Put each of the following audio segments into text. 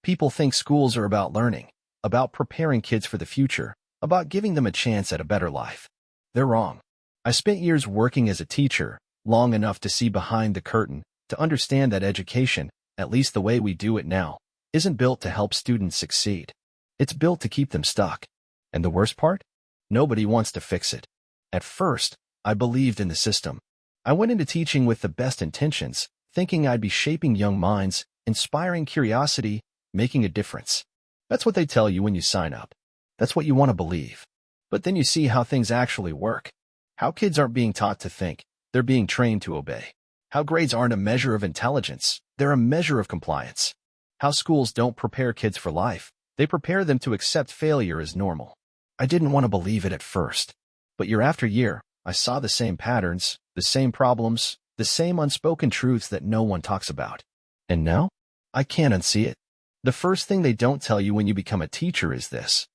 People think schools are about learning, about preparing kids for the future, about giving them a chance at a better life. They're wrong. I spent years working as a teacher, long enough to see behind the curtain, to understand that education, at least the way we do it now, isn't built to help students succeed. It's built to keep them stuck. And the worst part? Nobody wants to fix it. At first, I believed in the system. I went into teaching with the best intentions, thinking I'd be shaping young minds, inspiring curiosity, making a difference. That's what they tell you when you sign up. That's what you want to believe. But then you see how things actually work. How kids aren't being taught to think, they're being trained to obey. How grades aren't a measure of intelligence, they're a measure of compliance. How schools don't prepare kids for life, they prepare them to accept failure as normal. I didn't want to believe it at first. But year after year, I saw the same patterns, the same problems, the same unspoken truths that no one talks about. And now, I can't unsee it. The first thing they don't tell you when you become a teacher is this.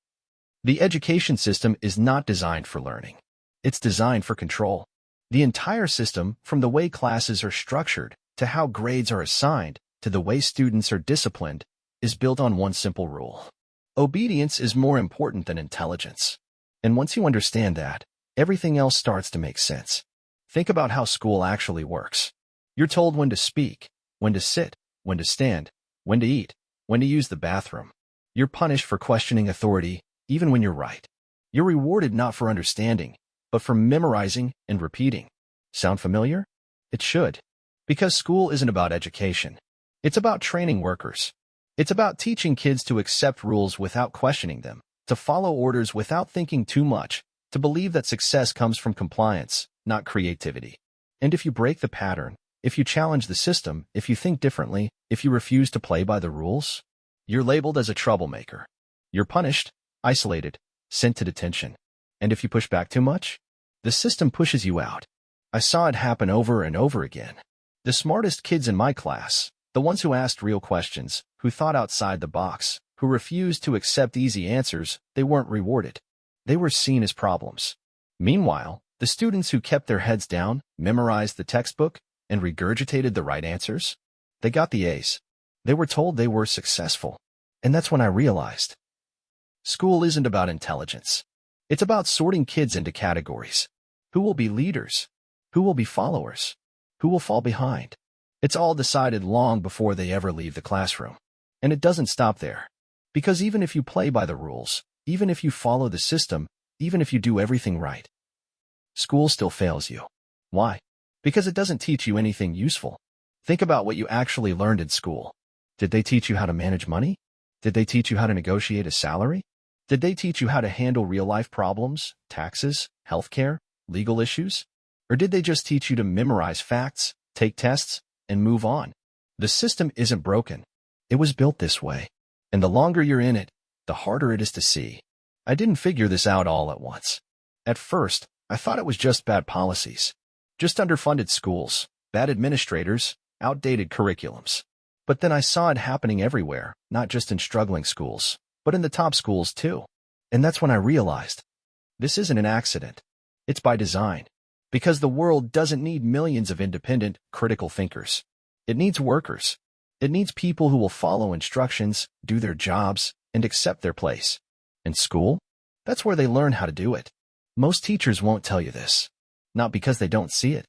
The education system is not designed for learning. It's designed for control. The entire system, from the way classes are structured, to how grades are assigned, to the way students are disciplined, is built on one simple rule. Obedience is more important than intelligence. And once you understand that, everything else starts to make sense. Think about how school actually works. You're told when to speak, when to sit, when to stand, when to eat, when to use the bathroom. You're punished for questioning authority, even when you're right. You're rewarded not for understanding, but for memorizing and repeating. Sound familiar? It should. Because school isn't about education. It's about training workers. It's about teaching kids to accept rules without questioning them, to follow orders without thinking too much, to believe that success comes from compliance, not creativity. And if you break the pattern, if you challenge the system, if you think differently, if you refuse to play by the rules, you're labeled as a troublemaker. You're punished, isolated, sent to detention. And if you push back too much, the system pushes you out. I saw it happen over and over again. The smartest kids in my class, the ones who asked real questions, who thought outside the box, who refused to accept easy answers, they weren't rewarded. They were seen as problems. Meanwhile, the students who kept their heads down, memorized the textbook, and regurgitated the right answers, they got the A's. They were told they were successful. And that's when I realized. School isn't about intelligence. It's about sorting kids into categories. Who will be leaders? Who will be followers? Who will fall behind? It's all decided long before they ever leave the classroom. And it doesn't stop there. Because even if you play by the rules, even if you follow the system, even if you do everything right, school still fails you. Why? Because it doesn't teach you anything useful. Think about what you actually learned in school. Did they teach you how to manage money? Did they teach you how to negotiate a salary? Did they teach you how to handle real-life problems, taxes, healthcare, legal issues? Or did they just teach you to memorize facts, take tests, and move on? The system isn't broken. It was built this way. And the longer you're in it, the harder it is to see. I didn't figure this out all at once. At first, I thought it was just bad policies. Just underfunded schools, bad administrators, outdated curriculums. But then I saw it happening everywhere, not just in struggling schools, but in the top schools too. And that's when I realized, this isn't an accident. It's by design. Because the world doesn't need millions of independent, critical thinkers. It needs workers. It needs people who will follow instructions, do their jobs, and accept their place. In school, that's where they learn how to do it. Most teachers won't tell you this. Not because they don't see it,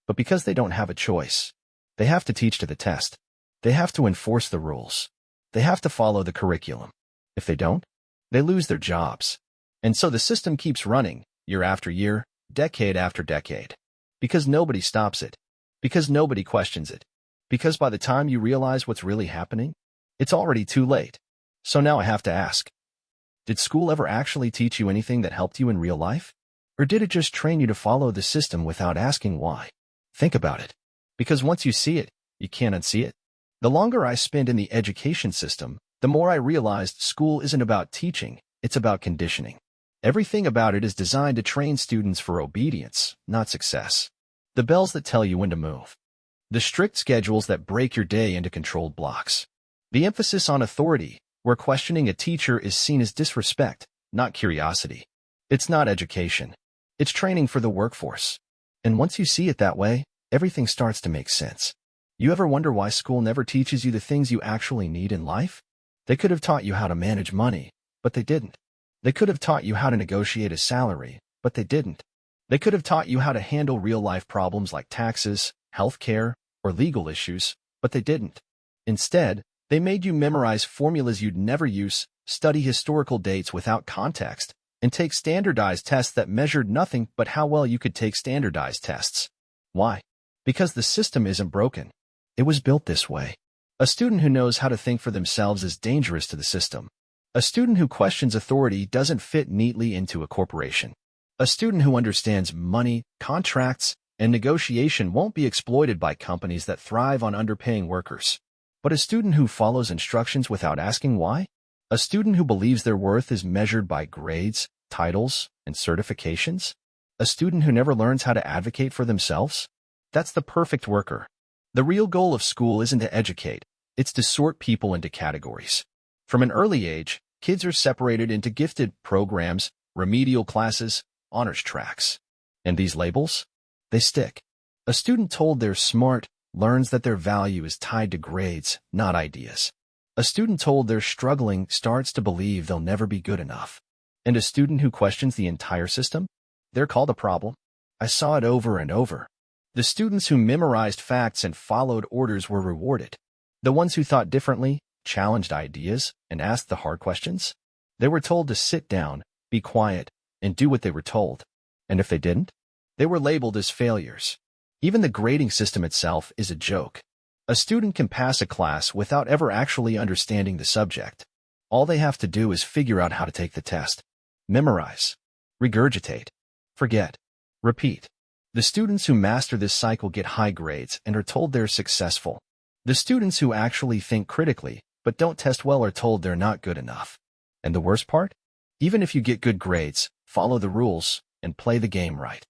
but because they don't have a choice. They have to teach to the test. They have to enforce the rules. They have to follow the curriculum. If they don't, they lose their jobs. And so the system keeps running, year after year, decade after decade. Because nobody stops it. Because nobody questions it. Because by the time you realize what's really happening, it's already too late. So now I have to ask, did school ever actually teach you anything that helped you in real life? Or did it just train you to follow the system without asking why? Think about it. Because once you see it, you can't unsee it. The longer I spend in the education system, the more I realized school isn't about teaching, it's about conditioning. Everything about it is designed to train students for obedience, not success. The bells that tell you when to move. The strict schedules that break your day into controlled blocks. The emphasis on authority, where questioning a teacher is seen as disrespect, not curiosity. It's not education. It's training for the workforce. And once you see it that way, everything starts to make sense. You ever wonder why school never teaches you the things you actually need in life? They could have taught you how to manage money, but they didn't. They could have taught you how to negotiate a salary, but they didn't. They could have taught you how to handle real-life problems like taxes, healthcare, or legal issues, but they didn't. Instead, they made you memorize formulas you'd never use, study historical dates without context, and take standardized tests that measured nothing but how well you could take standardized tests. Why? Because the system isn't broken. It was built this way. A student who knows how to think for themselves is dangerous to the system. A student who questions authority doesn't fit neatly into a corporation. A student who understands money, contracts, and negotiation won't be exploited by companies that thrive on underpaying workers. But a student who follows instructions without asking why? A student who believes their worth is measured by grades, titles, and certifications? A student who never learns how to advocate for themselves? That's the perfect worker. The real goal of school isn't to educate, it's to sort people into categories. From an early age, kids are separated into gifted programs, remedial classes, honors tracks. And these labels? They stick. A student told they're smart learns that their value is tied to grades, not ideas. A student told they're struggling starts to believe they'll never be good enough. And a student who questions the entire system? They're called a problem. I saw it over and over. The students who memorized facts and followed orders were rewarded. The ones who thought differently, challenged ideas, and asked the hard questions? They were told to sit down, be quiet, and do what they were told. And if they didn't, they were labeled as failures. Even the grading system itself is a joke. A student can pass a class without ever actually understanding the subject. All they have to do is figure out how to take the test. Memorize. Regurgitate. Forget. Repeat. The students who master this cycle get high grades and are told they're successful. The students who actually think critically but don't test well are told they're not good enough. And the worst part? Even if you get good grades, follow the rules, and play the game right,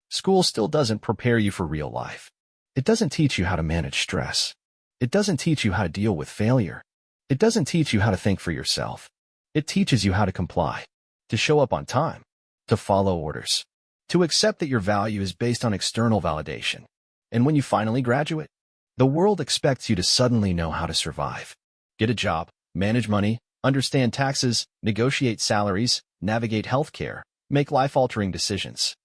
school still doesn't prepare you for real life. It doesn't teach you how to manage stress. It doesn't teach you how to deal with failure. It doesn't teach you how to think for yourself. It teaches you how to comply, to show up on time, to follow orders, to accept that your value is based on external validation. And when you finally graduate, the world expects you to suddenly know how to survive. Get a job, manage money, understand taxes, negotiate salaries, navigate healthcare, make life-altering decisions.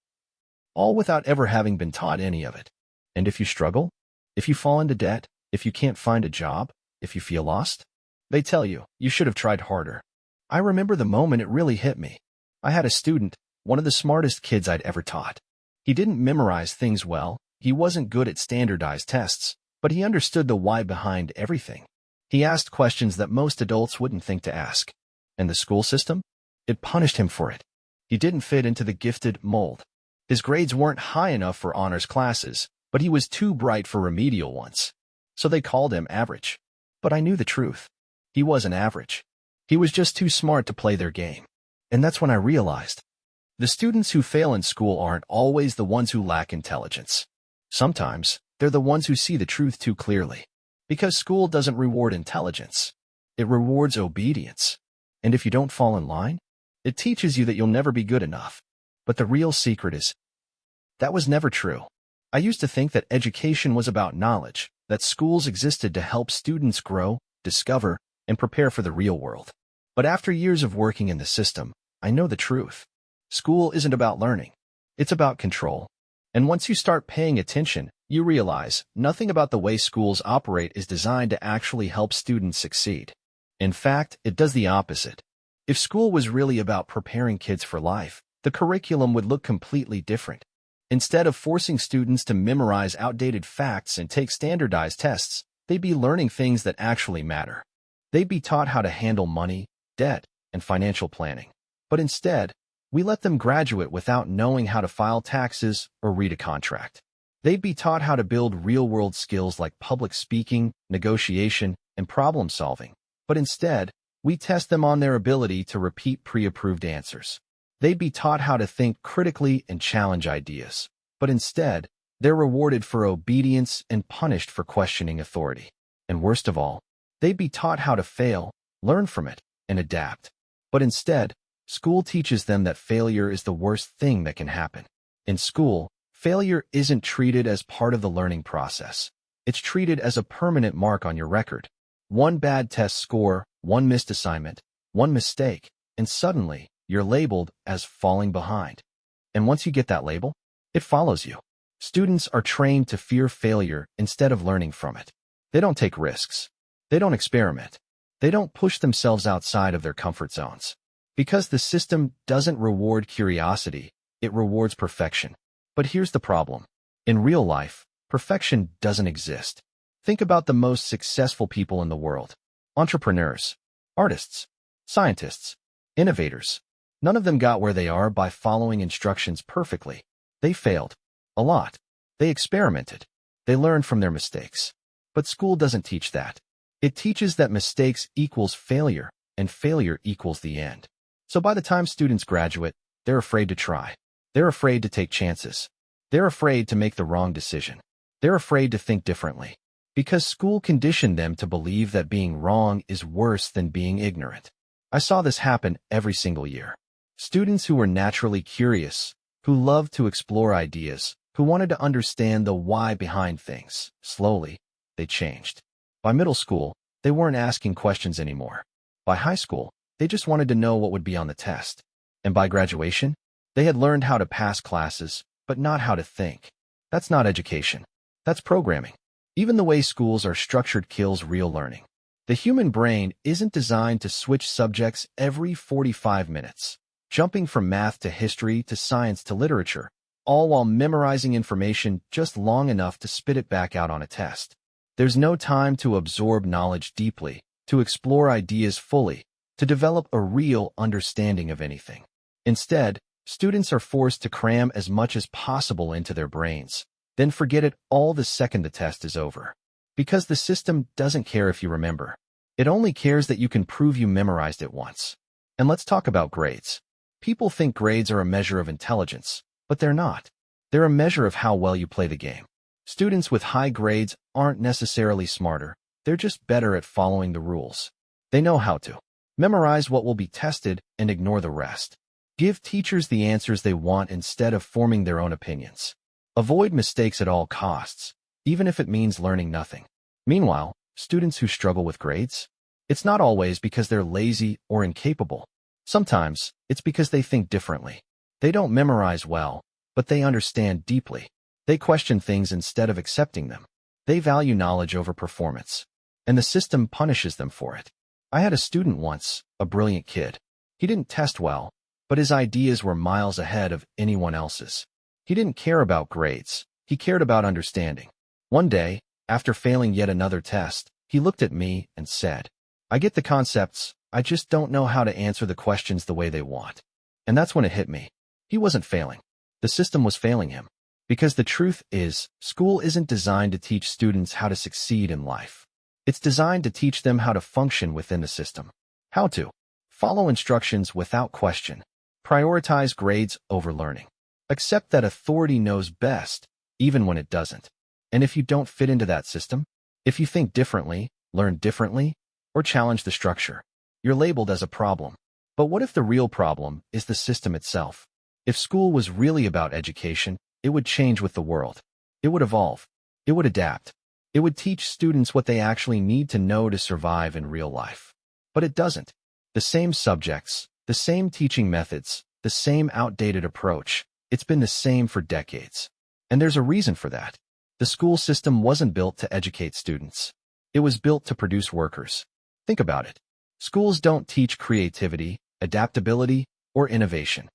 All without ever having been taught any of it. And if you struggle, if you fall into debt, if you can't find a job, if you feel lost, they tell you, you should have tried harder. I remember the moment it really hit me. I had a student, one of the smartest kids I'd ever taught. He didn't memorize things well, he wasn't good at standardized tests, but he understood the why behind everything. He asked questions that most adults wouldn't think to ask. And the school system? It punished him for it. He didn't fit into the gifted mold. His grades weren't high enough for honors classes, but he was too bright for remedial ones. So they called him average. But I knew the truth. He wasn't average. He was just too smart to play their game. And that's when I realized, the students who fail in school aren't always the ones who lack intelligence. Sometimes, they're the ones who see the truth too clearly. Because school doesn't reward intelligence. It rewards obedience. And if you don't fall in line, it teaches you that you'll never be good enough. But the real secret is, that was never true. I used to think that education was about knowledge, that schools existed to help students grow, discover, and prepare for the real world. But after years of working in the system, I know the truth. School isn't about learning. It's about control. And once you start paying attention, you realize nothing about the way schools operate is designed to actually help students succeed. In fact, it does the opposite. If school was really about preparing kids for life, the curriculum would look completely different. Instead of forcing students to memorize outdated facts and take standardized tests, they'd be learning things that actually matter. They'd be taught how to handle money, debt, and financial planning. But instead, we let them graduate without knowing how to file taxes or read a contract. They'd be taught how to build real-world skills like public speaking, negotiation, and problem-solving. But instead, we test them on their ability to repeat pre-approved answers. They'd be taught how to think critically and challenge ideas. But instead, they're rewarded for obedience and punished for questioning authority. And worst of all, they'd be taught how to fail, learn from it, and adapt. But instead, school teaches them that failure is the worst thing that can happen. In school, failure isn't treated as part of the learning process. It's treated as a permanent mark on your record. One bad test score, one missed assignment, one mistake, and suddenly you're labeled as falling behind. And once you get that label, it follows you. Students are trained to fear failure instead of learning from it. They don't take risks. They don't experiment. They don't push themselves outside of their comfort zones. Because the system doesn't reward curiosity, it rewards perfection. But here's the problem. In real life, perfection doesn't exist. Think about the most successful people in the world. Entrepreneurs, artists, scientists, innovators. None of them got where they are by following instructions perfectly. They failed. A lot. They experimented. They learned from their mistakes. But school doesn't teach that. It teaches that mistakes equals failure, and failure equals the end. So by the time students graduate, they're afraid to try. They're afraid to take chances. They're afraid to make the wrong decision. They're afraid to think differently. Because school conditioned them to believe that being wrong is worse than being ignorant. I saw this happen every single year. Students who were naturally curious, who loved to explore ideas, who wanted to understand the why behind things, slowly, they changed. By middle school, they weren't asking questions anymore. By high school, they just wanted to know what would be on the test. And by graduation, they had learned how to pass classes, but not how to think. That's not education. That's programming. Even the way schools are structured kills real learning. The human brain isn't designed to switch subjects every 45 minutes, jumping from math to history to science to literature, all while memorizing information just long enough to spit it back out on a test. There's no time to absorb knowledge deeply, to explore ideas fully, to develop a real understanding of anything. Instead, students are forced to cram as much as possible into their brains, then forget it all the second the test is over. Because the system doesn't care if you remember. It only cares that you can prove you memorized it once. And let's talk about grades. People think grades are a measure of intelligence, but they're not. They're a measure of how well you play the game. Students with high grades aren't necessarily smarter. They're just better at following the rules. They know how to memorize what will be tested and ignore the rest. Give teachers the answers they want instead of forming their own opinions. Avoid mistakes at all costs, even if it means learning nothing. Meanwhile, students who struggle with grades, it's not always because they're lazy or incapable. Sometimes, it's because they think differently. They don't memorize well, but they understand deeply. They question things instead of accepting them. They value knowledge over performance, and the system punishes them for it. I had a student once, a brilliant kid. He didn't test well, but his ideas were miles ahead of anyone else's. He didn't care about grades. He cared about understanding. One day, after failing yet another test, he looked at me and said, "I get the concepts, I just don't know how to answer the questions the way they want." And that's when it hit me. He wasn't failing. The system was failing him. Because the truth is, school isn't designed to teach students how to succeed in life. It's designed to teach them how to function within the system. How to follow instructions without question. Prioritize grades over learning. Accept that authority knows best, even when it doesn't. And if you don't fit into that system, if you think differently, learn differently, or challenge the structure, you're labeled as a problem. But what if the real problem is the system itself? If school was really about education, it would change with the world. It would evolve. It would adapt. It would teach students what they actually need to know to survive in real life. But it doesn't. The same subjects, the same teaching methods, the same outdated approach. It's been the same for decades. And there's a reason for that. The school system wasn't built to educate students. It was built to produce workers. Think about it. Schools don't teach creativity, adaptability, or innovation.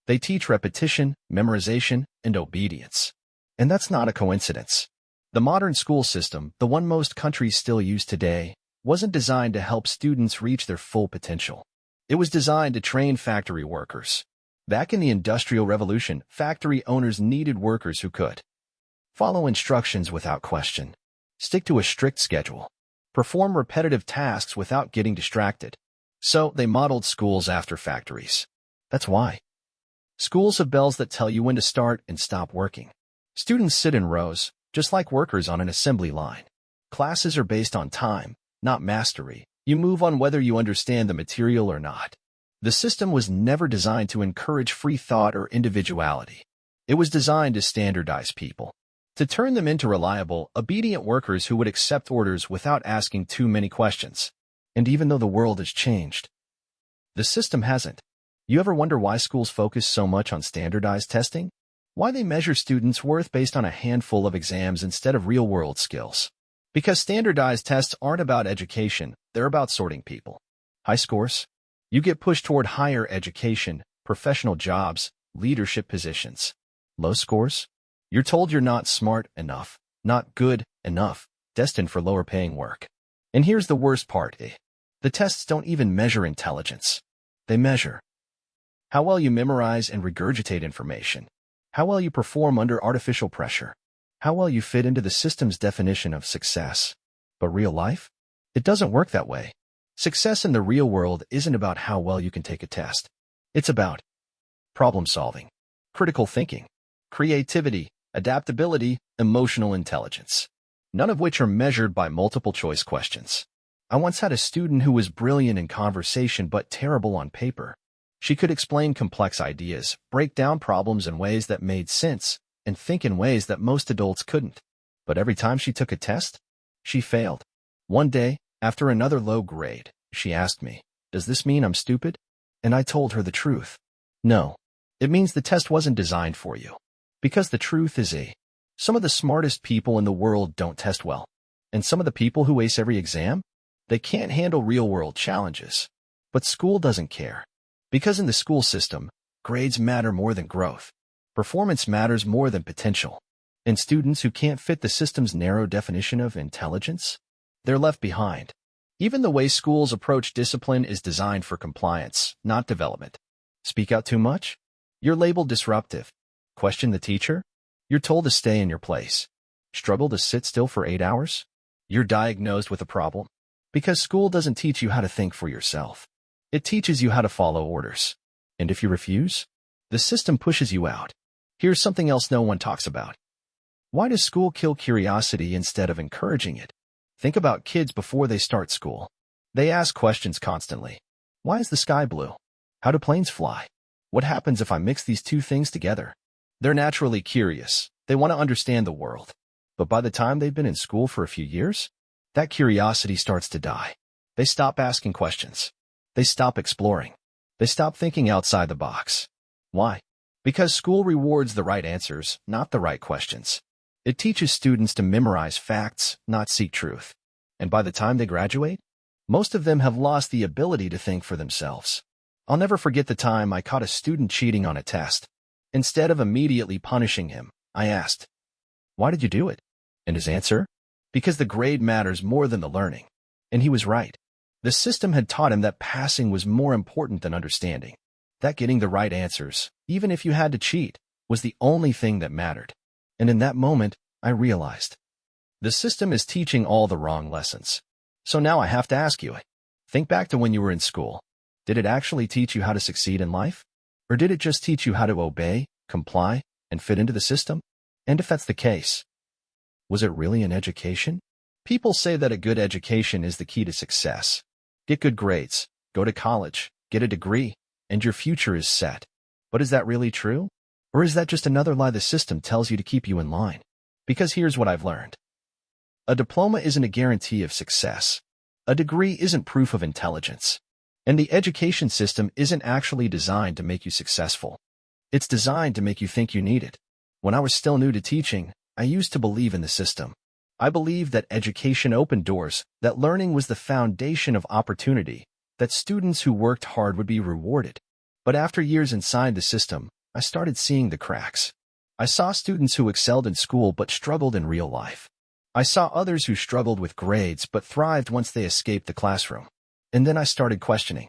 They teach repetition, memorization, and obedience. And that's not a coincidence. The modern school system, the one most countries still use today, wasn't designed to help students reach their full potential. It was designed to train factory workers. Back in the Industrial Revolution, factory owners needed workers who could follow instructions without question, stick to a strict schedule, perform repetitive tasks without getting distracted. So they modeled schools after factories. That's why. Schools have bells that tell you when to start and stop working. Students sit in rows, just like workers on an assembly line. Classes are based on time, not mastery. You move on whether you understand the material or not. The system was never designed to encourage free thought or individuality. It was designed to standardize people, to turn them into reliable, obedient workers who would accept orders without asking too many questions. And even though the world has changed, the system hasn't. You ever wonder why schools focus so much on standardized testing? Why they measure students' worth based on a handful of exams instead of real-world skills? Because standardized tests aren't about education, they're about sorting people. High scores? You get pushed toward higher education, professional jobs, leadership positions. Low scores? You're told you're not smart enough, not good enough, destined for lower-paying work. And here's the worst part, the tests don't even measure intelligence. They measure how well you memorize and regurgitate information, how well you perform under artificial pressure, how well you fit into the system's definition of success. But real life? It doesn't work that way. Success in the real world isn't about how well you can take a test. It's about problem solving, critical thinking, creativity, adaptability, emotional intelligence, none of which are measured by multiple choice questions. I once had a student who was brilliant in conversation but terrible on paper. She could explain complex ideas, break down problems in ways that made sense, and think in ways that most adults couldn't. But every time she took a test, she failed. One day, after another low grade, she asked me, "Does this mean I'm stupid?" And I told her the truth. No, it means the test wasn't designed for you. Because the truth is some of the smartest people in the world don't test well. And some of the people who ace every exam, they can't handle real-world challenges. But school doesn't care. Because in the school system, grades matter more than growth. Performance matters more than potential. And students who can't fit the system's narrow definition of intelligence, they're left behind. Even the way schools approach discipline is designed for compliance, not development. Speak out too much? You're labeled disruptive. Question the teacher? You're told to stay in your place. Struggle to sit still for 8 hours? You're diagnosed with a problem. Because school doesn't teach you how to think for yourself. It teaches you how to follow orders. And if you refuse, the system pushes you out. Here's something else no one talks about. Why does school kill curiosity instead of encouraging it? Think about kids before they start school. They ask questions constantly. Why is the sky blue? How do planes fly? What happens if I mix these two things together? They're naturally curious. They want to understand the world. But by the time they've been in school for a few years, that curiosity starts to die. They stop asking questions. They stop exploring. They stop thinking outside the box. Why? Because school rewards the right answers, not the right questions. It teaches students to memorize facts, not seek truth. And by the time they graduate, most of them have lost the ability to think for themselves. I'll never forget the time I caught a student cheating on a test. Instead of immediately punishing him, I asked, "Why did you do it?" And his answer? Because the grade matters more than the learning. And he was right. The system had taught him that passing was more important than understanding. That getting the right answers, even if you had to cheat, was the only thing that mattered. And in that moment, I realized, the system is teaching all the wrong lessons. So now I have to ask you, think back to when you were in school. Did it actually teach you how to succeed in life? Or did it just teach you how to obey, comply, and fit into the system? And if that's the case, was it really an education? People say that a good education is the key to success. Get good grades, go to college, get a degree, and your future is set. But is that really true? Or is that just another lie the system tells you to keep you in line? Because here's what I've learned. A diploma isn't a guarantee of success. A degree isn't proof of intelligence. And the education system isn't actually designed to make you successful. It's designed to make you think you need it. When I was still new to teaching, I used to believe in the system. I believed that education opened doors, that learning was the foundation of opportunity, that students who worked hard would be rewarded. But after years inside the system, I started seeing the cracks. I saw students who excelled in school but struggled in real life. I saw others who struggled with grades but thrived once they escaped the classroom. And then I started questioning.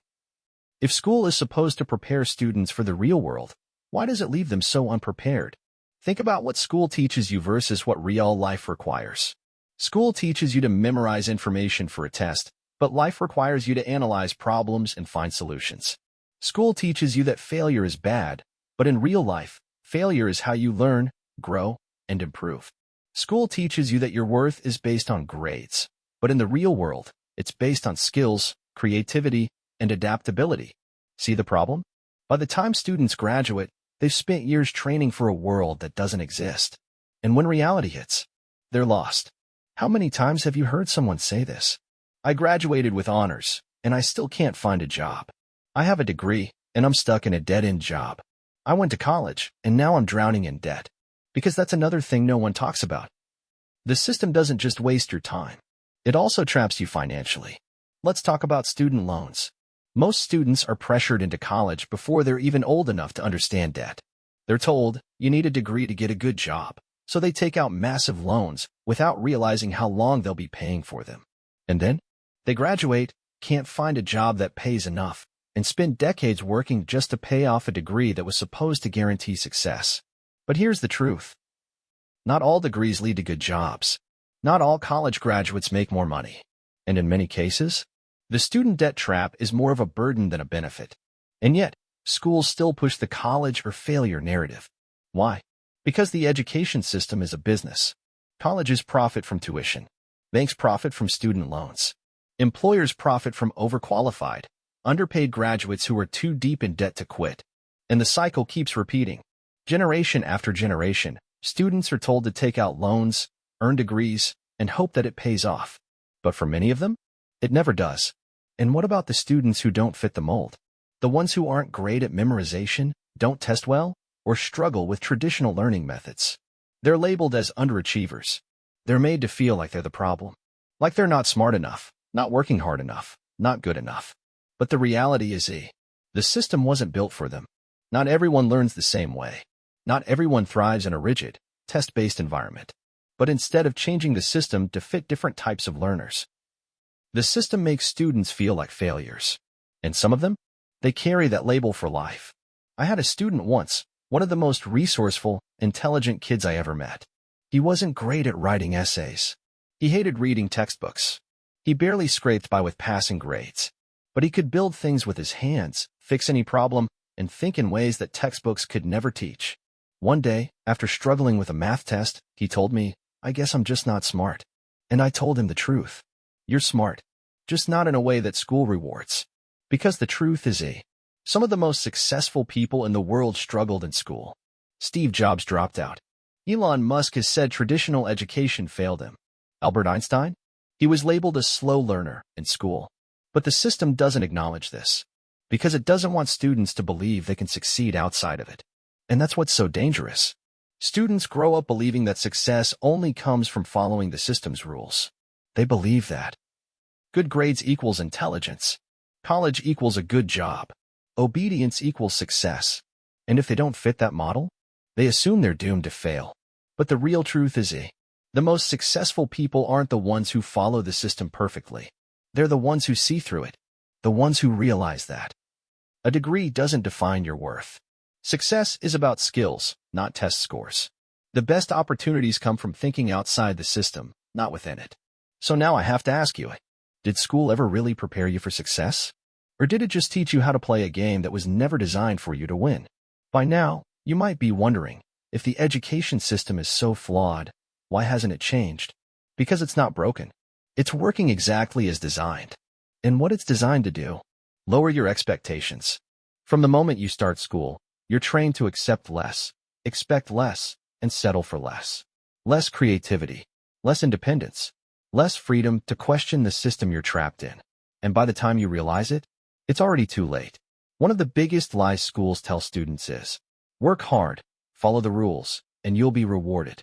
If school is supposed to prepare students for the real world, why does it leave them so unprepared? Think about what school teaches you versus what real life requires. School teaches you to memorize information for a test, but life requires you to analyze problems and find solutions. School teaches you that failure is bad, but in real life, failure is how you learn, grow, and improve. School teaches you that your worth is based on grades, but in the real world, it's based on skills, creativity, and adaptability. See the problem? By the time students graduate, they've spent years training for a world that doesn't exist. And when reality hits, they're lost. How many times have you heard someone say this? I graduated with honors, and I still can't find a job. I have a degree, and I'm stuck in a dead-end job. I went to college, and now I'm drowning in debt. Because that's another thing no one talks about. The system doesn't just waste your time. It also traps you financially. Let's talk about student loans. Most students are pressured into college before they're even old enough to understand debt. They're told, you need a degree to get a good job, so they take out massive loans without realizing how long they'll be paying for them. And then, they graduate, can't find a job that pays enough, and spend decades working just to pay off a degree that was supposed to guarantee success. But here's the truth. Not all degrees lead to good jobs. Not all college graduates make more money. And in many cases, the student debt trap is more of a burden than a benefit. And yet, schools still push the college or failure narrative. Why? Because the education system is a business. Colleges profit from tuition. Banks profit from student loans. Employers profit from overqualified, underpaid graduates who are too deep in debt to quit. And the cycle keeps repeating. Generation after generation, students are told to take out loans, earn degrees, and hope that it pays off. But for many of them, it never does. And what about the students who don't fit the mold? The ones who aren't great at memorization, don't test well, or struggle with traditional learning methods. They're labeled as underachievers. They're made to feel like they're the problem. Like they're not smart enough, not working hard enough, not good enough. But the reality is the system wasn't built for them. Not everyone learns the same way. Not everyone thrives in a rigid, test-based environment. But instead of changing the system to fit different types of learners, the system makes students feel like failures. And some of them, they carry that label for life. I had a student once, one of the most resourceful, intelligent kids I ever met. He wasn't great at writing essays. He hated reading textbooks. He barely scraped by with passing grades. But he could build things with his hands, fix any problem, and think in ways that textbooks could never teach. One day, after struggling with a math test, he told me, I guess I'm just not smart. And I told him the truth. You're smart, just not in a way that school rewards. Because the truth is some of the most successful people in the world struggled in school. Steve Jobs dropped out. Elon Musk has said traditional education failed him. Albert Einstein? He was labeled a slow learner in school. But the system doesn't acknowledge this, because it doesn't want students to believe they can succeed outside of it. And that's what's so dangerous. Students grow up believing that success only comes from following the system's rules. They believe that good grades equals intelligence. College equals a good job. Obedience equals success. And if they don't fit that model, they assume they're doomed to fail. But the real truth is the most successful people aren't the ones who follow the system perfectly. They're the ones who see through it. The ones who realize that a degree doesn't define your worth. Success is about skills, not test scores. The best opportunities come from thinking outside the system, not within it. So now I have to ask you, did school ever really prepare you for success? Or did it just teach you how to play a game that was never designed for you to win? By now, you might be wondering, if the education system is so flawed, why hasn't it changed? Because it's not broken. It's working exactly as designed. And what it's designed to do? Lower your expectations. From the moment you start school, you're trained to accept less, expect less, and settle for less. Less creativity, less independence, less freedom to question the system you're trapped in. And by the time you realize it, it's already too late. One of the biggest lies schools tell students is, work hard, follow the rules, and you'll be rewarded.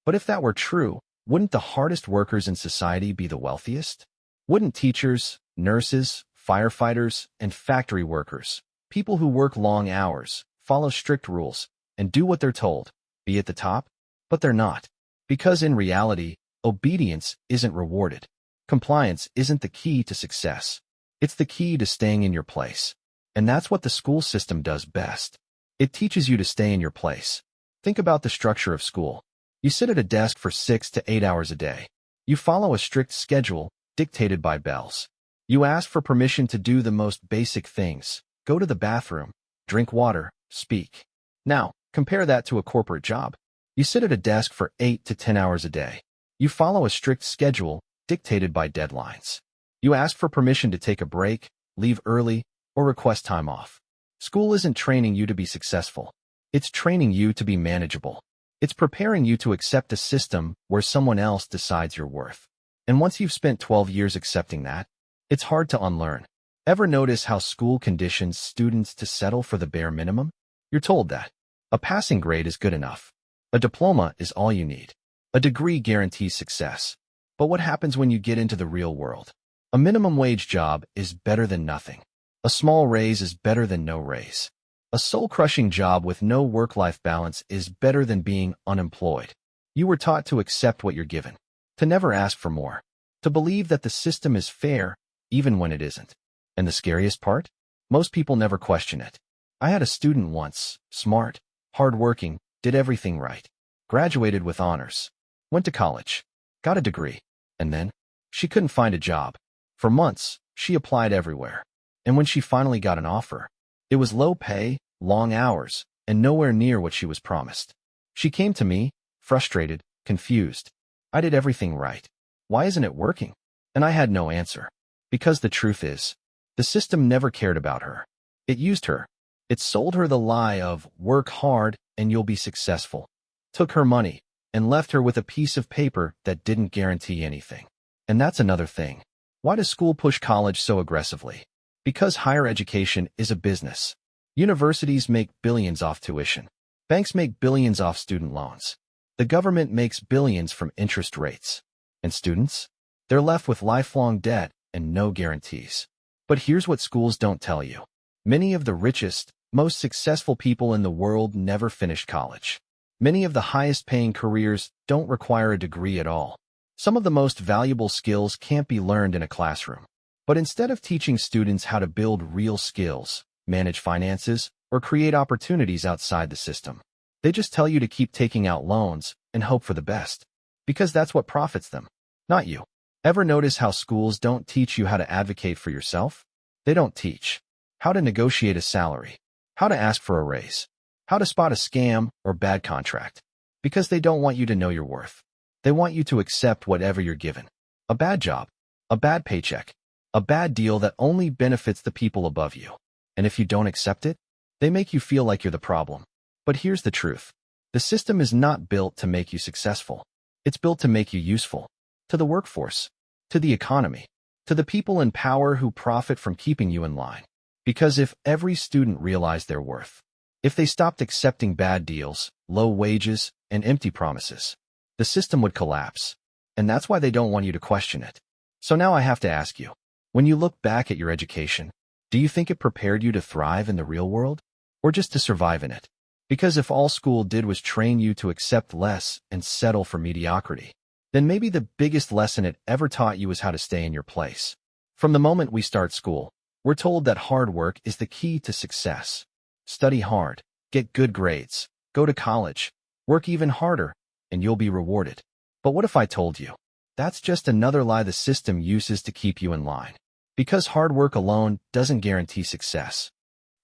But if that were true, wouldn't the hardest workers in society be the wealthiest? Wouldn't teachers, nurses, firefighters, and factory workers, people who work long hours, follow strict rules, and do what they're told, be at the top? But they're not. Because in reality, obedience isn't rewarded. Compliance isn't the key to success. It's the key to staying in your place. And that's what the school system does best. It teaches you to stay in your place. Think about the structure of school. You sit at a desk for 6 to 8 hours a day. You follow a strict schedule dictated by bells. You ask for permission to do the most basic things. Go to the bathroom, drink water, speak. Now, compare that to a corporate job. You sit at a desk for 8 to 10 hours a day. You follow a strict schedule dictated by deadlines. You ask for permission to take a break, leave early, or request time off. School isn't training you to be successful. It's training you to be manageable. It's preparing you to accept a system where someone else decides your worth. And once you've spent 12 years accepting that, it's hard to unlearn. Ever notice how school conditions students to settle for the bare minimum? You're told that a passing grade is good enough. A diploma is all you need. A degree guarantees success. But what happens when you get into the real world? A minimum wage job is better than nothing. A small raise is better than no raise. A soul-crushing job with no work-life balance is better than being unemployed. You were taught to accept what you're given, to never ask for more, to believe that the system is fair even when it isn't. And the scariest part? Most people never question it. I had a student once, smart, hardworking, did everything right, graduated with honors, went to college, got a degree, and then she couldn't find a job. For months, she applied everywhere. And when she finally got an offer, it was low pay, long hours, and nowhere near what she was promised. She came to me, frustrated, confused. I did everything right. Why isn't it working? And I had no answer. Because the truth is, the system never cared about her. It used her. It sold her the lie of work hard and you'll be successful, took her money, and left her with a piece of paper that didn't guarantee anything. And that's another thing. Why does school push college so aggressively? Because higher education is a business. Universities make billions off tuition. Banks make billions off student loans. The government makes billions from interest rates. And students? They're left with lifelong debt and no guarantees. But here's what schools don't tell you. Many of the richest, most successful people in the world never finished college. Many of the highest-paying careers don't require a degree at all. Some of the most valuable skills can't be learned in a classroom. But instead of teaching students how to build real skills, manage finances, or create opportunities outside the system, they just tell you to keep taking out loans and hope for the best. Because that's what profits them, not you. Ever notice how schools don't teach you how to advocate for yourself? They don't teach how to negotiate a salary, how to ask for a raise, how to spot a scam or bad contract. Because they don't want you to know your worth. They want you to accept whatever you're given. A bad job, a bad paycheck, a bad deal that only benefits the people above you. And if you don't accept it, they make you feel like you're the problem. But here's the truth. The system is not built to make you successful. It's built to make you useful. To the workforce, to the economy, to the people in power who profit from keeping you in line. Because if every student realized their worth, if they stopped accepting bad deals, low wages, and empty promises, the system would collapse. And that's why they don't want you to question it. So now I have to ask you, when you look back at your education, do you think it prepared you to thrive in the real world? Or just to survive in it? Because if all school did was train you to accept less and settle for mediocrity, then maybe the biggest lesson it ever taught you is how to stay in your place. From the moment we start school, we're told that hard work is the key to success. Study hard, get good grades, go to college, work even harder, and you'll be rewarded. But what if I told you? That's just another lie the system uses to keep you in line. Because hard work alone doesn't guarantee success.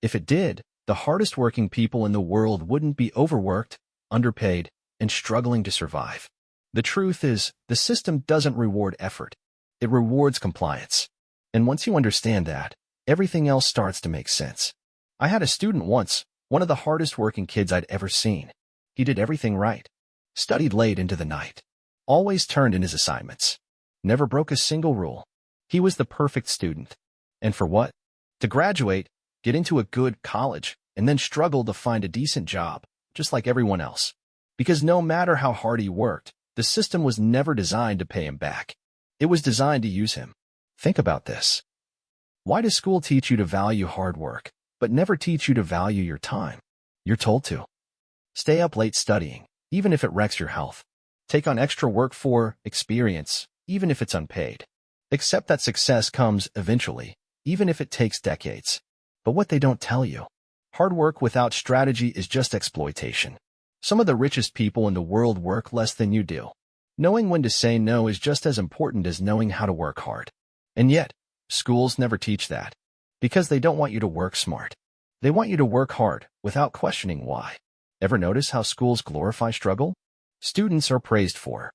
If it did, the hardest working people in the world wouldn't be overworked, underpaid, and struggling to survive. The truth is, the system doesn't reward effort. It rewards compliance. And once you understand that, everything else starts to make sense. I had a student once, one of the hardest working kids I'd ever seen. He did everything right. Studied late into the night. Always turned in his assignments. Never broke a single rule. He was the perfect student. And for what? To graduate, get into a good college, and then struggle to find a decent job, just like everyone else. Because no matter how hard he worked, the system was never designed to pay him back. It was designed to use him. Think about this. Why does school teach you to value hard work, but never teach you to value your time? You're told to. Stay up late studying, even if it wrecks your health. Take on extra work for experience, even if it's unpaid. Accept that success comes eventually, even if it takes decades. But what they don't tell you, hard work without strategy is just exploitation. Some of the richest people in the world work less than you do. Knowing when to say no is just as important as knowing how to work hard. And yet, schools never teach that. Because they don't want you to work smart. They want you to work hard without questioning why. Ever notice how schools glorify struggle? Students are praised for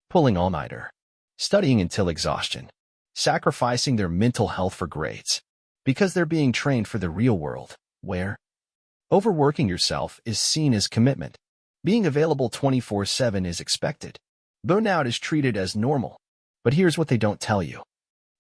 pulling all-nighter, studying until exhaustion, sacrificing their mental health for grades. Because they're being trained for the real world, where overworking yourself is seen as commitment. Being available 24/7 is expected. Burnout is treated as normal. But here's what they don't tell you.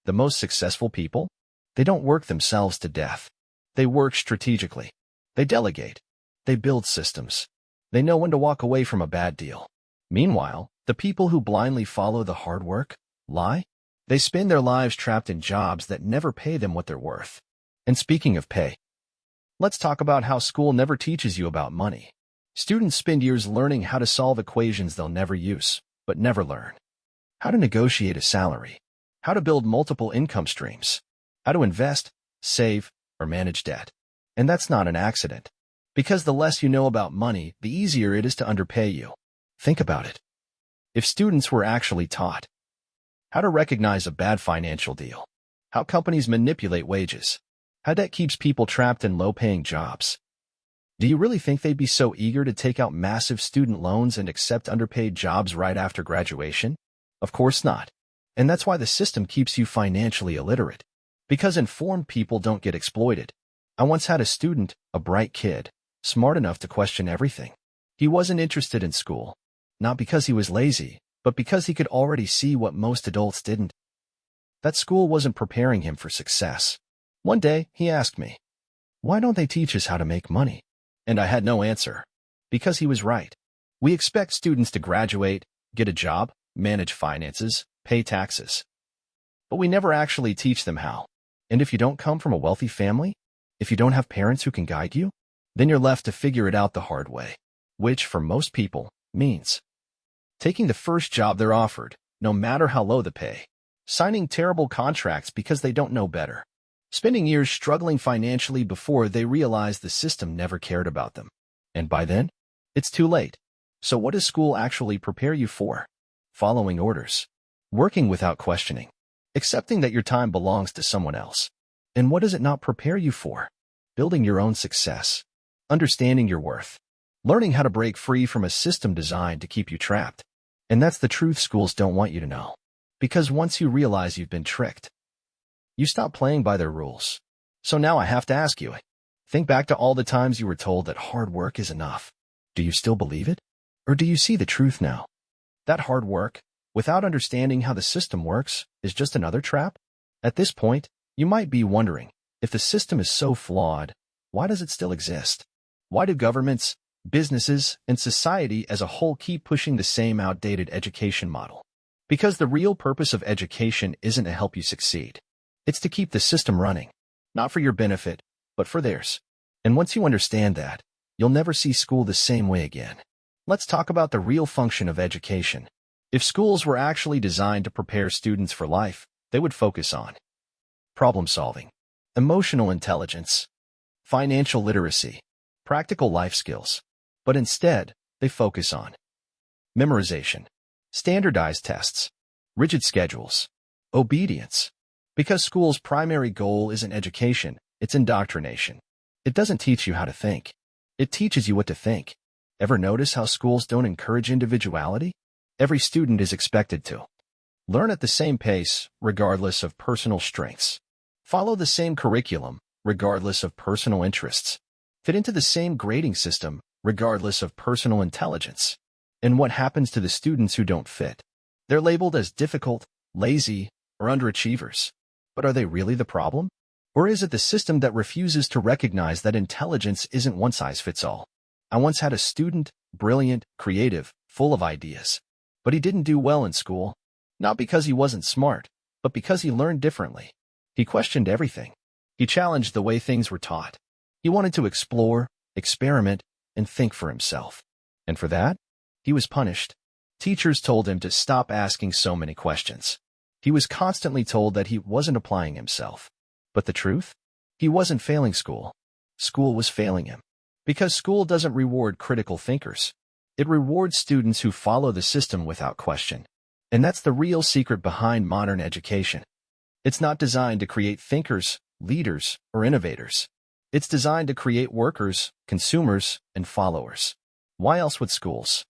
The most successful people? They don't work themselves to death. They work strategically. They delegate. They build systems. They know when to walk away from a bad deal. Meanwhile, the people who blindly follow the hard work, lie. They spend their lives trapped in jobs that never pay them what they're worth. And speaking of pay, let's talk about how school never teaches you about money. Students spend years learning how to solve equations they'll never use, but never learn. How to negotiate a salary. How to build multiple income streams. How to invest, save, or manage debt. And that's not an accident. Because the less you know about money, the easier it is to underpay you. Think about it. If students were actually taught how to recognize a bad financial deal, how companies manipulate wages, how debt keeps people trapped in low-paying jobs, do you really think they'd be so eager to take out massive student loans and accept underpaid jobs right after graduation? Of course not. And that's why the system keeps you financially illiterate. Because informed people don't get exploited. I once had a student, a bright kid, smart enough to question everything. He wasn't interested in school, not because he was lazy, but because he could already see what most adults didn't. That school wasn't preparing him for success. One day, he asked me, "Why don't they teach us how to make money?" And I had no answer. Because he was right. We expect students to graduate, get a job, manage finances, pay taxes. But we never actually teach them how. And if you don't come from a wealthy family, if you don't have parents who can guide you, then you're left to figure it out the hard way, which, for most people, means taking the first job they're offered, no matter how low the pay, signing terrible contracts because they don't know better, spending years struggling financially before they realize the system never cared about them. And by then, it's too late. So what does school actually prepare you for? Following orders, working without questioning, accepting that your time belongs to someone else. And what does it not prepare you for? Building your own success, understanding your worth, learning how to break free from a system designed to keep you trapped. And that's the truth schools don't want you to know. Because once you realize you've been tricked, you stop playing by their rules. So now I have to ask you, think back to all the times you were told that hard work is enough. Do you still believe it? Or do you see the truth now? That hard work, without understanding how the system works, is just another trap? At this point, you might be wondering, if the system is so flawed, why does it still exist? Why do governments, businesses, and society as a whole keep pushing the same outdated education model? Because the real purpose of education isn't to help you succeed. It's to keep the system running, not for your benefit, but for theirs. And once you understand that, you'll never see school the same way again. Let's talk about the real function of education. If schools were actually designed to prepare students for life, they would focus on problem solving, emotional intelligence, financial literacy, practical life skills. But instead, they focus on memorization, standardized tests, rigid schedules, obedience. Because school's primary goal isn't education, it's indoctrination. It doesn't teach you how to think. It teaches you what to think. Ever notice how schools don't encourage individuality? Every student is expected to learn at the same pace, regardless of personal strengths. Follow the same curriculum, regardless of personal interests. Fit into the same grading system, regardless of personal intelligence. And what happens to the students who don't fit? They're labeled as difficult, lazy, or underachievers. But are they really the problem? Or is it the system that refuses to recognize that intelligence isn't one size fits all? I once had a student, brilliant, creative, full of ideas. But he didn't do well in school. Not because he wasn't smart, but because he learned differently. He questioned everything. He challenged the way things were taught. He wanted to explore, experiment, and think for himself. And for that, he was punished. Teachers told him to stop asking so many questions. He was constantly told that he wasn't applying himself. But the truth? He wasn't failing school. School was failing him. Because school doesn't reward critical thinkers. It rewards students who follow the system without question. And that's the real secret behind modern education. It's not designed to create thinkers, leaders, or innovators. It's designed to create workers, consumers, and followers. Why else would schools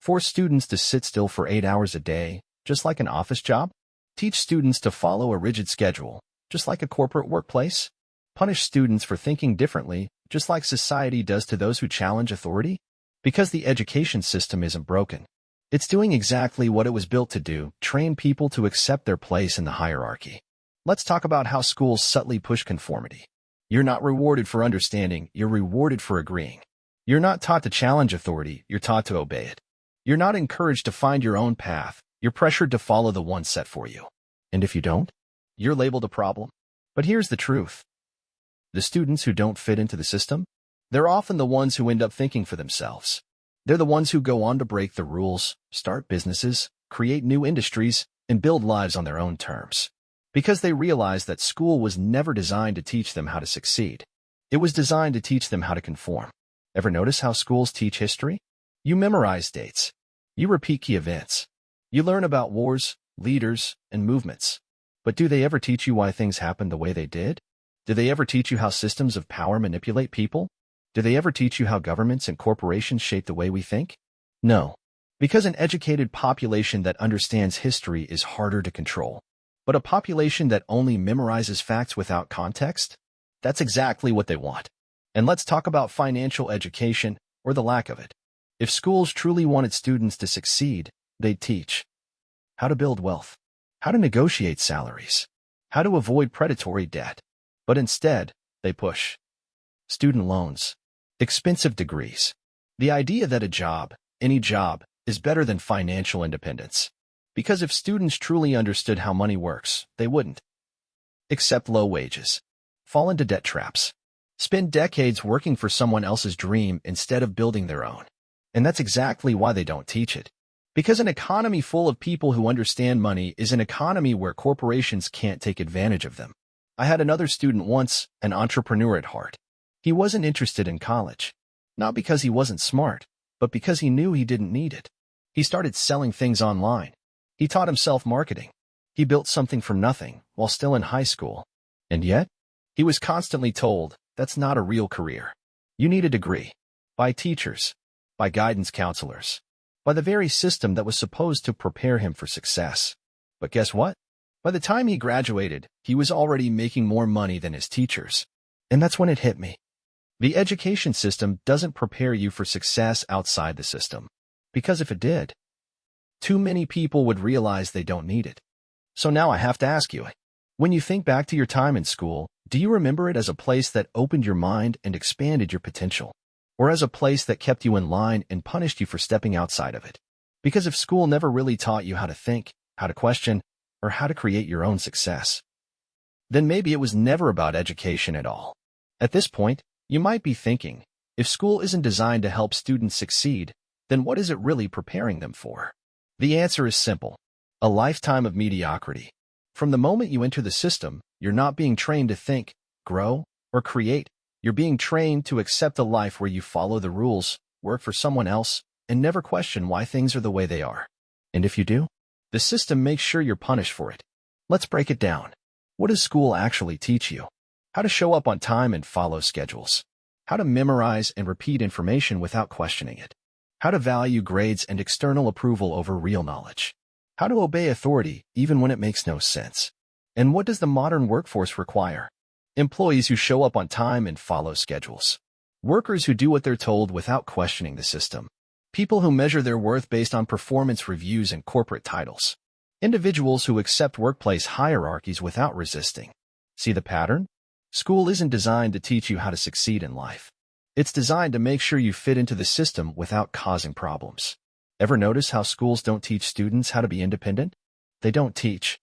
force students to sit still for 8 hours a day, just like an office job? Teach students to follow a rigid schedule, just like a corporate workplace? Punish students for thinking differently, just like society does to those who challenge authority? Because the education system isn't broken. It's doing exactly what it was built to do, train people to accept their place in the hierarchy. Let's talk about how schools subtly push conformity. You're not rewarded for understanding, you're rewarded for agreeing. You're not taught to challenge authority, you're taught to obey it. You're not encouraged to find your own path, you're pressured to follow the one set for you. And if you don't, you're labeled a problem. But here's the truth. The students who don't fit into the system, they're often the ones who end up thinking for themselves. They're the ones who go on to break the rules, start businesses, create new industries, and build lives on their own terms. Because they realize that school was never designed to teach them how to succeed. It was designed to teach them how to conform. Ever notice how schools teach history? You memorize dates. You repeat key events. You learn about wars, leaders, and movements. But do they ever teach you why things happened the way they did? Do they ever teach you how systems of power manipulate people? Do they ever teach you how governments and corporations shape the way we think? No, because an educated population that understands history is harder to control. But a population that only memorizes facts without context? That's exactly what they want. And let's talk about financial education, or the lack of it. If schools truly wanted students to succeed, they'd teach how to build wealth, how to negotiate salaries, how to avoid predatory debt. But instead, they push student loans, expensive degrees, the idea that a job, any job, is better than financial independence. Because if students truly understood how money works, they wouldn't accept low wages, fall into debt traps, spend decades working for someone else's dream instead of building their own. And that's exactly why they don't teach it. Because an economy full of people who understand money is an economy where corporations can't take advantage of them. I had another student once, an entrepreneur at heart. He wasn't interested in college, not because he wasn't smart, but because he knew he didn't need it. He started selling things online. He taught himself marketing. He built something from nothing while still in high school. And yet, he was constantly told, that's not a real career. You need a degree. By teachers, by guidance counselors, by the very system that was supposed to prepare him for success. But guess what? By the time he graduated, he was already making more money than his teachers. And that's when it hit me. The education system doesn't prepare you for success outside the system. Because if it did, too many people would realize they don't need it. So now I have to ask you, when you think back to your time in school, do you remember it as a place that opened your mind and expanded your potential? Or as a place that kept you in line and punished you for stepping outside of it? Because if school never really taught you how to think, how to question, or how to create your own success, then maybe it was never about education at all. At this point, you might be thinking, if school isn't designed to help students succeed, then what is it really preparing them for? The answer is simple: a lifetime of mediocrity. From the moment you enter the system, you're not being trained to think, grow, or create. You're being trained to accept a life where you follow the rules, work for someone else, and never question why things are the way they are. And if you do, the system makes sure you're punished for it. Let's break it down. What does school actually teach you? How to show up on time and follow schedules. How to memorize and repeat information without questioning it. How to value grades and external approval over real knowledge. How to obey authority even when it makes no sense. And what does the modern workforce require? Employees who show up on time and follow schedules. Workers who do what they're told without questioning the system. People who measure their worth based on performance reviews and corporate titles. Individuals who accept workplace hierarchies without resisting. See the pattern? School isn't designed to teach you how to succeed in life. It's designed to make sure you fit into the system without causing problems. Ever notice how schools don't teach students how to be independent? They don't teach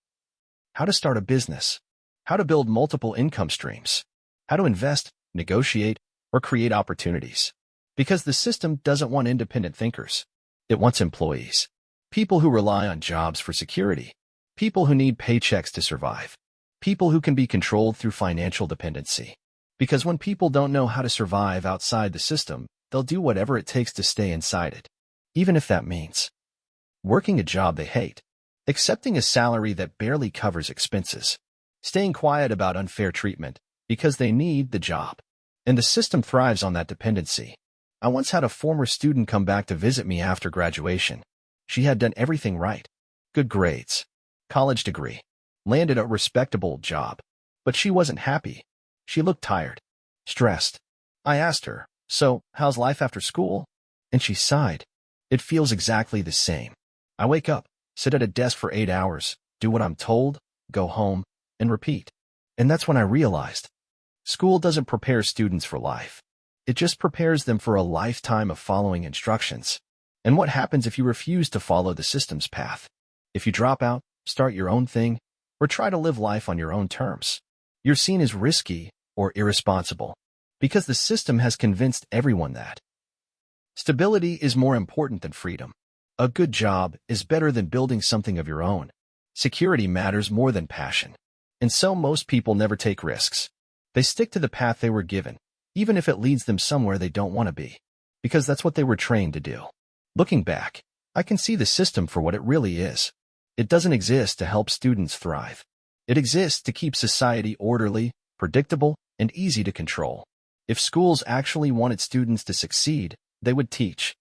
how to start a business, how to build multiple income streams, how to invest, negotiate, or create opportunities. Because the system doesn't want independent thinkers. It wants employees. People who rely on jobs for security. People who need paychecks to survive. People who can be controlled through financial dependency. Because when people don't know how to survive outside the system, they'll do whatever it takes to stay inside it. Even if that means working a job they hate, accepting a salary that barely covers expenses, staying quiet about unfair treatment because they need the job. And the system thrives on that dependency. I once had a former student come back to visit me after graduation. She had done everything right. Good grades, college degree, landed a respectable job. But she wasn't happy. She looked tired, stressed. I asked her, "So, how's life after school?" And she sighed. It feels exactly the same. I wake up, sit at a desk for 8 hours, do what I'm told, go home, and repeat. And that's when I realized school doesn't prepare students for life. It just prepares them for a lifetime of following instructions. And what happens if you refuse to follow the system's path? If you drop out, start your own thing, or try to live life on your own terms, you're seen as risky or irresponsible, because the system has convinced everyone that stability is more important than freedom. A good job is better than building something of your own. Security matters more than passion. And so most people never take risks. They stick to the path they were given, even if it leads them somewhere they don't want to be, because that's what they were trained to do. Looking back, I can see the system for what it really is. It doesn't exist to help students thrive. It exists to keep society orderly, predictable, and easy to control. If schools actually wanted students to succeed, they would teach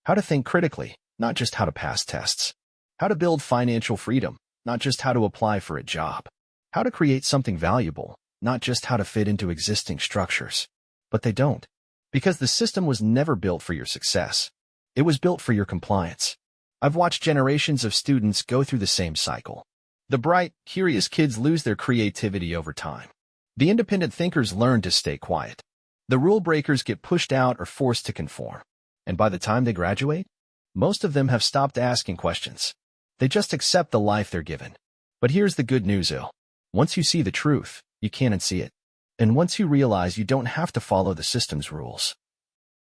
how to think critically, not just how to pass tests. How to build financial freedom, not just how to apply for a job. How to create something valuable, not just how to fit into existing structures. But they don't. Because the system was never built for your success. It was built for your compliance. I've watched generations of students go through the same cycle. The bright, curious kids lose their creativity over time. The independent thinkers learn to stay quiet. The rule breakers get pushed out or forced to conform. And by the time they graduate, most of them have stopped asking questions. They just accept the life they're given. But here's the good news, once you see the truth, you can't unsee it. And once you realize you don't have to follow the system's rules,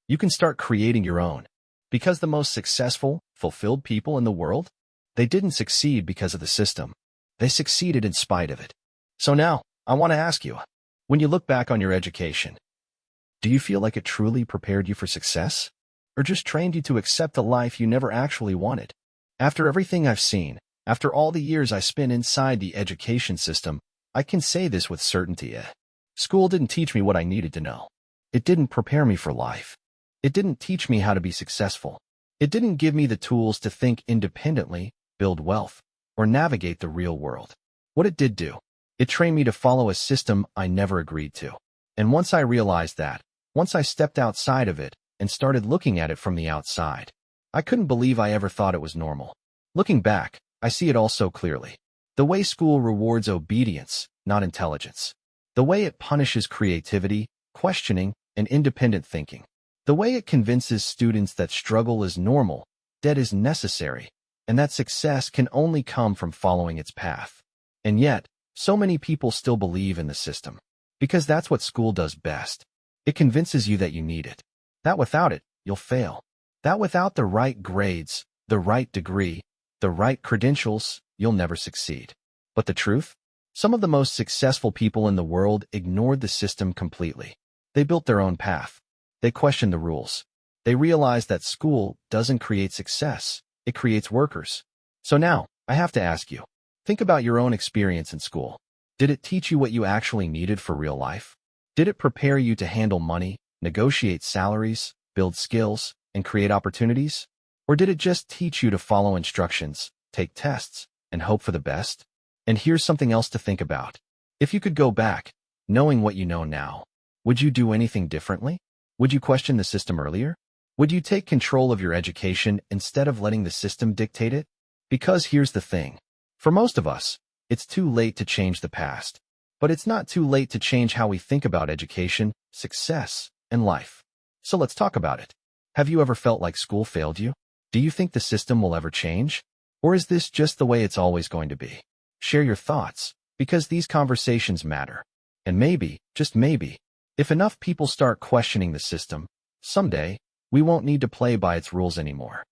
you can start creating your own. Because the most successful, fulfilled people in the world, they didn't succeed because of the system. They succeeded in spite of it. So now, I want to ask you, when you look back on your education, do you feel like it truly prepared you for success? Or just trained you to accept a life you never actually wanted? After everything I've seen, after all the years I spent inside the education system, I can say this with certainty. School didn't teach me what I needed to know. It didn't prepare me for life. It didn't teach me how to be successful. It didn't give me the tools to think independently, build wealth, or navigate the real world. What it did do, it trained me to follow a system I never agreed to. And once I realized that, once I stepped outside of it and started looking at it from the outside, I couldn't believe I ever thought it was normal. Looking back, I see it all so clearly. The way school rewards obedience, not intelligence. The way it punishes creativity, questioning, and independent thinking. The way it convinces students that struggle is normal, debt is necessary, and that success can only come from following its path. And yet, so many people still believe in the system. Because that's what school does best. It convinces you that you need it. That without it, you'll fail. That without the right grades, the right degree, the right credentials, you'll never succeed. But the truth? Some of the most successful people in the world ignored the system completely. They built their own path. They questioned the rules. They realized that school doesn't create success. It creates workers. So now, I have to ask you, think about your own experience in school. Did it teach you what you actually needed for real life? Did it prepare you to handle money, negotiate salaries, build skills, and create opportunities? Or did it just teach you to follow instructions, take tests, and hope for the best? And here's something else to think about. If you could go back, knowing what you know now, would you do anything differently? Would you question the system earlier? Would you take control of your education instead of letting the system dictate it? Because here's the thing. For most of us, it's too late to change the past. But it's not too late to change how we think about education, success, and life. So let's talk about it. Have you ever felt like school failed you? Do you think the system will ever change? Or is this just the way it's always going to be? Share your thoughts, because these conversations matter. And maybe, just maybe, if enough people start questioning the system, someday, we won't need to play by its rules anymore.